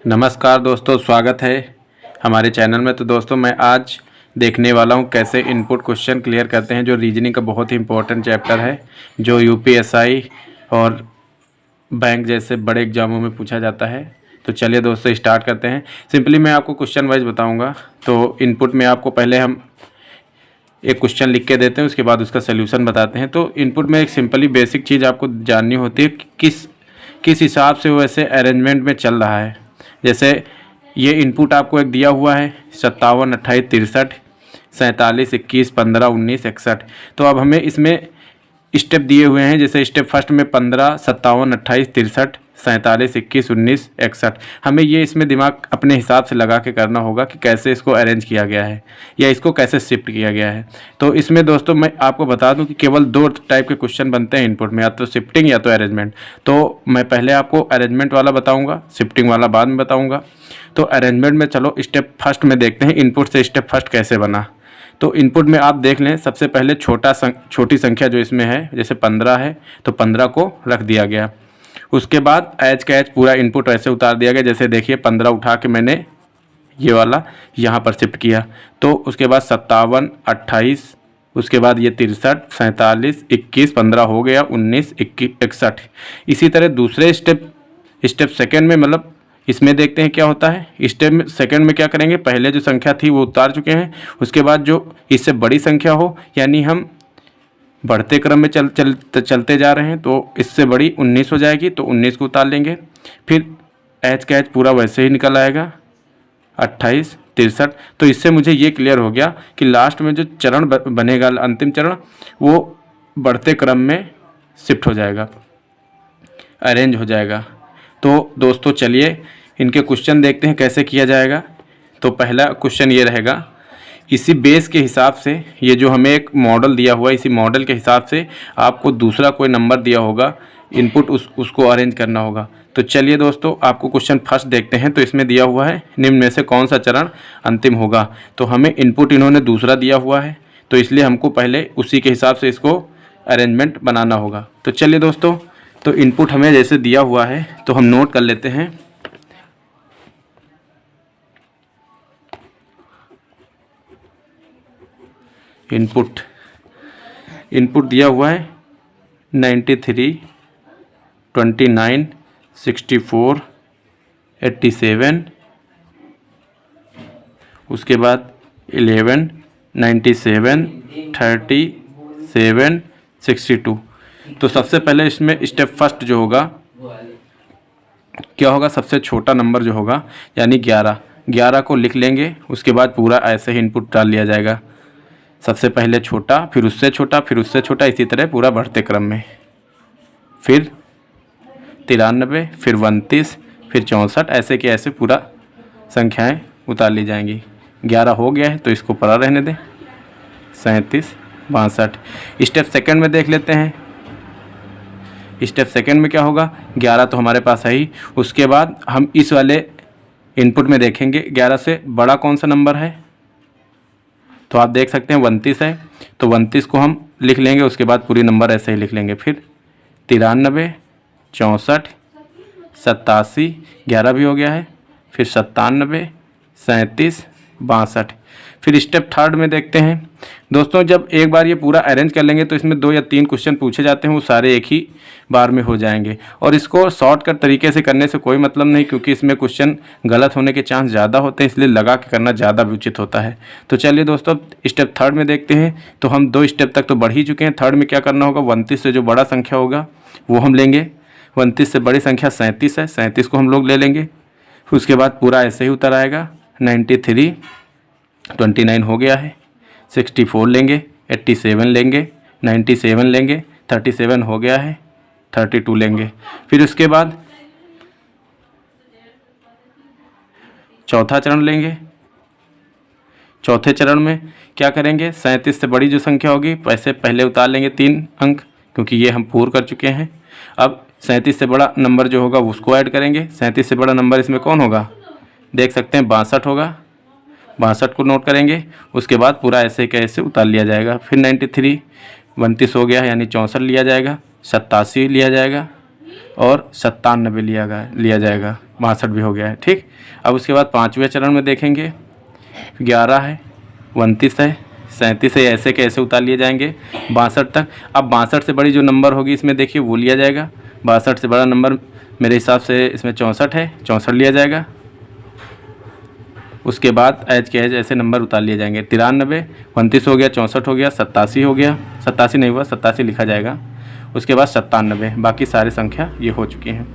नमस्कार दोस्तों, स्वागत है हमारे चैनल में। तो दोस्तों मैं आज देखने वाला हूं कैसे इनपुट क्वेश्चन क्लियर करते हैं, जो रीजनिंग का बहुत ही इंपॉर्टेंट चैप्टर है, जो यूपीएसआई और बैंक जैसे बड़े एग्जामों में पूछा जाता है। तो चलिए दोस्तों स्टार्ट करते हैं। सिंपली मैं आपको क्वेश्चन वाइज बताऊँगा। तो इनपुट में आपको पहले हम एक क्वेश्चन लिख के देते हैं, उसके बाद उसका सोल्यूशन बताते हैं। तो इनपुट में एक सिंपली बेसिक चीज़ आपको जाननी होती है कि किस हिसाब से वो ऐसे अरेंजमेंट में चल रहा है। जैसे ये इनपुट आपको एक दिया हुआ है 57, 28, 63, 47, 21, 15, 19, 61। तो अब हमें इसमें स्टेप दिए हुए हैं। जैसे स्टेप फर्स्ट में 15, 57, 28, 63, 47, 21, 19, 61। हमें ये इसमें दिमाग अपने हिसाब से लगा के करना होगा कि कैसे इसको अरेंज किया गया है या इसको कैसे शिफ्ट किया गया है। तो इसमें दोस्तों मैं आपको बता दूं कि केवल दो टाइप के क्वेश्चन बनते हैं इनपुट में, या तो शिफ्टिंग या तो अरेंजमेंट। तो मैं पहले आपको अरेंजमेंट वाला बताऊँगा, शिफ्टिंग वाला बाद में बताऊँगा। तो अरेंजमेंट में चलो स्टेप फर्स्ट में देखते हैं इनपुट से स्टेप फर्स्ट कैसे बना। तो इनपुट में आप देख लें, सबसे पहले छोटी संख्या जो इसमें है, जैसे 15 है तो 15 को रख दिया गया। उसके बाद एच का एच पूरा इनपुट वैसे उतार दिया गया। जैसे देखिए 15 उठा के मैंने ये वाला यहाँ पर शिफ्ट किया। तो उसके बाद 57, 28, उसके बाद ये 63, 47, 21, 15 हो गया, 19, 21, 61। इसी तरह दूसरे स्टेप सेकेंड में, मतलब इसमें देखते हैं क्या होता है। स्टेप सेकंड में क्या करेंगे, पहले जो संख्या थी वो उतार चुके हैं। उसके बाद जो इससे बड़ी संख्या हो, यानी हम बढ़ते क्रम में चलते जा रहे हैं, तो इससे बड़ी 19 हो जाएगी, तो 19 को उतार लेंगे। फिर एच का एच पूरा वैसे ही निकल आएगा, 28, 63। तो इससे मुझे ये क्लियर हो गया कि लास्ट में जो चरण बनेगा, अंतिम चरण, वो बढ़ते क्रम में शिफ्ट हो जाएगा, अरेंज हो जाएगा। तो दोस्तों चलिए इनके क्वेश्चन देखते हैं कैसे किया जाएगा। तो पहला क्वेश्चन ये रहेगा, इसी बेस के हिसाब से, ये जो हमें एक मॉडल दिया हुआ है, इसी मॉडल के हिसाब से आपको दूसरा कोई नंबर दिया होगा, इनपुट उसको अरेंज करना होगा। तो चलिए दोस्तों आपको क्वेश्चन फर्स्ट देखते हैं। तो इसमें दिया हुआ है निम्न में से कौन सा चरण अंतिम होगा। तो हमें इनपुट इन्होंने दूसरा दिया हुआ है, तो इसलिए हमको पहले उसी के हिसाब से इसको अरेंजमेंट बनाना होगा। तो चलिए दोस्तों, तो इनपुट हमें जैसे दिया हुआ है तो हम नोट कर लेते हैं। इनपुट दिया हुआ है 93, 29, 64, 87, उसके बाद 11, 97, 37, 62। तो सबसे पहले इसमें स्टेप फर्स्ट जो होगा क्या होगा, सबसे छोटा नंबर जो होगा यानी 11 को लिख लेंगे। उसके बाद पूरा ऐसे ही इनपुट डाल लिया जाएगा, सबसे पहले छोटा, फिर उससे छोटा, फिर उससे छोटा, इसी तरह पूरा बढ़ते क्रम में। फिर 93, फिर 29, फिर 64, ऐसे के ऐसे पूरा संख्याएं उतार ली जाएंगी। 11 हो गया है तो इसको पड़ा रहने दें। 37, 62। स्टेप सेकंड में देख लेते हैं। स्टेप सेकंड में क्या होगा, 11 तो हमारे पास है ही। उसके बाद हम इस वाले इनपुट में देखेंगे 11 से बड़ा कौन सा नंबर है। तो आप देख सकते हैं 29 है, तो 29 को हम लिख लेंगे। उसके बाद पूरी नंबर ऐसे ही लिख लेंगे। फिर 93, 64, 87, 11 भी हो गया है, फिर 97, 37, 62। फिर स्टेप थर्ड में देखते हैं दोस्तों, जब एक बार ये पूरा अरेंज कर लेंगे तो इसमें 2 या 3 क्वेश्चन पूछे जाते हैं, वो सारे एक ही बार में हो जाएंगे। और इसको शॉर्टकट तरीके से करने से कोई मतलब नहीं, क्योंकि इसमें क्वेश्चन गलत होने के चांस ज़्यादा होते हैं, इसलिए लगा के करना ज़्यादा उचित होता है। तो चलिए दोस्तों स्टेप थर्ड में देखते हैं। तो हम 2 स्टेप तक तो बढ़ ही चुके हैं। थर्ड में क्या करना होगा, 29 से जो बड़ा संख्या होगा वो हम लेंगे। 29 से बड़ी संख्या 37 है, 37 को हम लोग ले लेंगे। उसके बाद पूरा ऐसे ही उतर आएगा। 93, 29 हो गया है, 64 लेंगे, 87 लेंगे, 97 लेंगे, 37 हो गया है, 32 लेंगे। फिर उसके बाद चौथा चरण लेंगे। चौथे चरण में क्या करेंगे, 37 से बड़ी जो संख्या होगी वैसे पहले उतार लेंगे 3 अंक, क्योंकि ये हम पूर्ण कर चुके हैं। अब 37 से बड़ा नंबर जो होगा उसको ऐड करेंगे। 37 से बड़ा नंबर इसमें कौन होगा, देख सकते हैं 62 होगा। 62 को नोट करेंगे। उसके बाद पूरा ऐसे कैसे उतार लिया जाएगा। फिर 93, 32 हो गया यानी 64 लिया जाएगा, 87 लिया जाएगा, और 97 लिया जाएगा, 62 भी हो गया है। ठीक, अब उसके बाद 5वें चरण में देखेंगे 11 है, 29 है, 37 है, ऐसे के ऐसे उतार लिए जाएंगे 62 तक। अब 62 से बड़ी जो नंबर होगी इसमें देखिए वो लिया जाएगा। 62 से बड़ा नंबर मेरे हिसाब से इसमें 64 है, 64 लिया जाएगा। उसके बाद एज के एज ऐसे नंबर उतार लिए जाएंगे। 93, 29 हो गया, 64 हो गया, 87 हो गया, 87 नहीं हुआ, 87 लिखा जाएगा। उसके बाद 97, बाकी सारी संख्या ये हो चुकी हैं।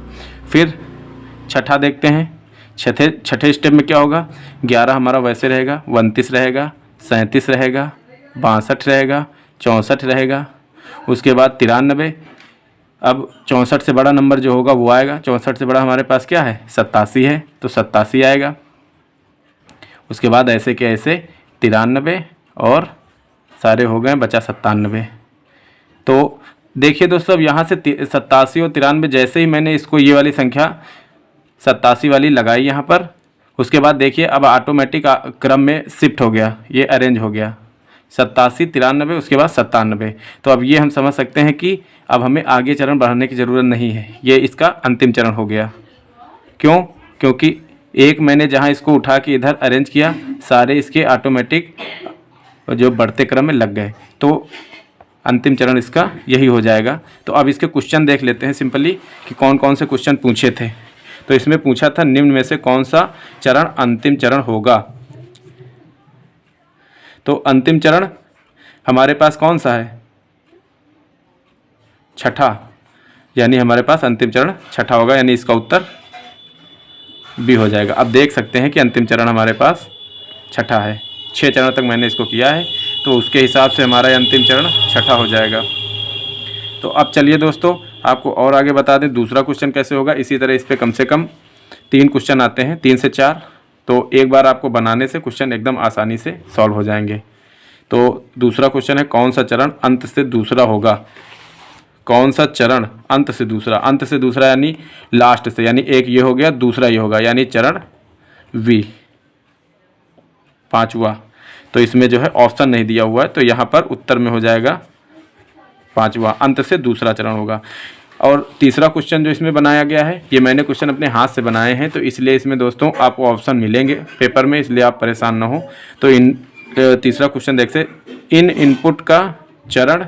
फिर छठा देखते हैं। छठे स्टेप में क्या होगा, 11 हमारा वैसे रहेगा, 29 रहेगा, 37 रहेगा, 62 रहेगा, 64 रहेगा। उसके बाद 93, अब 64 से बड़ा नंबर जो होगा वो आएगा। 64 से बड़ा हमारे पास क्या है, 87 है, तो 87 आएगा। उसके बाद ऐसे के ऐसे 93 और सारे हो गए, बचा 97। तो देखिए दोस्तों, अब यहाँ से 87 और 93 जैसे ही मैंने इसको ये वाली संख्या 87 वाली लगाई यहाँ पर, उसके बाद देखिए अब ऑटोमेटिक क्रम में शिफ्ट हो गया, ये अरेंज हो गया 87, 93, उसके बाद 97। तो अब ये हम समझ सकते हैं कि अब हमें आगे चरण बढ़ाने की ज़रूरत नहीं है, ये इसका अंतिम चरण हो गया। क्यों? क्योंकि एक मैंने जहाँ इसको उठा के इधर अरेंज किया, सारे इसके ऑटोमेटिक जो बढ़ते क्रम में लग गए, तो अंतिम चरण इसका यही हो जाएगा। तो अब इसके क्वेश्चन देख लेते हैं सिंपली कि कौन कौन से क्वेश्चन पूछे थे। तो इसमें पूछा था निम्न में से कौन सा चरण अंतिम चरण होगा। तो अंतिम चरण हमारे पास कौन सा है, छठा, यानी हमारे पास अंतिम चरण छठा होगा, यानी इसका उत्तर बी हो जाएगा। अब देख सकते हैं कि अंतिम चरण हमारे पास छठा है। 6 चरण तक मैंने इसको किया है, तो उसके हिसाब से हमारा अंतिम चरण छठा हो जाएगा। तो अब चलिए दोस्तों, आपको और आगे बता दें दूसरा क्वेश्चन कैसे होगा। इसी तरह इस पर कम से कम 3 क्वेश्चन आते हैं, 3 से 4। तो एक बार आपको बनाने से क्वेश्चन एकदम आसानी से सॉल्व हो जाएंगे। तो दूसरा क्वेश्चन है, कौन सा चरण अंत से दूसरा होगा। कौन सा चरण अंत से दूसरा, अंत से दूसरा यानी लास्ट से, यानी एक ये हो गया, दूसरा ये होगा, यानी चरण वी, 5वां। तो इसमें जो है ऑप्शन नहीं दिया हुआ है, तो यहाँ पर उत्तर में हो जाएगा 5वां, अंत से दूसरा चरण होगा। और तीसरा क्वेश्चन जो इसमें बनाया गया है, ये मैंने क्वेश्चन अपने हाथ से बनाए हैं, तो इसलिए इसमें दोस्तों आपको ऑप्शन मिलेंगे पेपर में, इसलिए आप परेशान ना हो। तो तीसरा क्वेश्चन देखते, इन इनपुट का चरण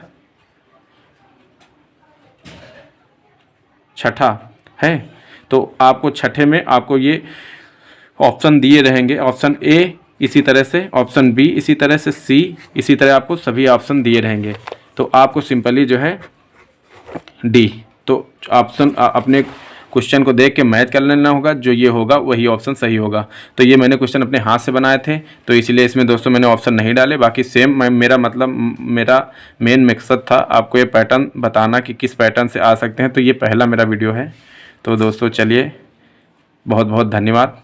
छठा है। तो आपको छठे में आपको ये ऑप्शन दिए रहेंगे, ऑप्शन ए इसी तरह से, ऑप्शन बी इसी तरह से, सी इसी तरह, आपको सभी ऑप्शन दिए रहेंगे। तो आपको सिंपली जो है डी, तो ऑप्शन अपने क्वेश्चन को देख के मैच कर लेना होगा, जो ये होगा वही ऑप्शन सही होगा। तो ये मैंने क्वेश्चन अपने हाथ से बनाए थे, तो इसलिए इसमें दोस्तों मैंने ऑप्शन नहीं डाले। बाकी सेम मेरा मेन मकसद था आपको ये पैटर्न बताना कि किस पैटर्न से आ सकते हैं। तो ये पहला मेरा वीडियो है। तो दोस्तों चलिए, बहुत बहुत धन्यवाद।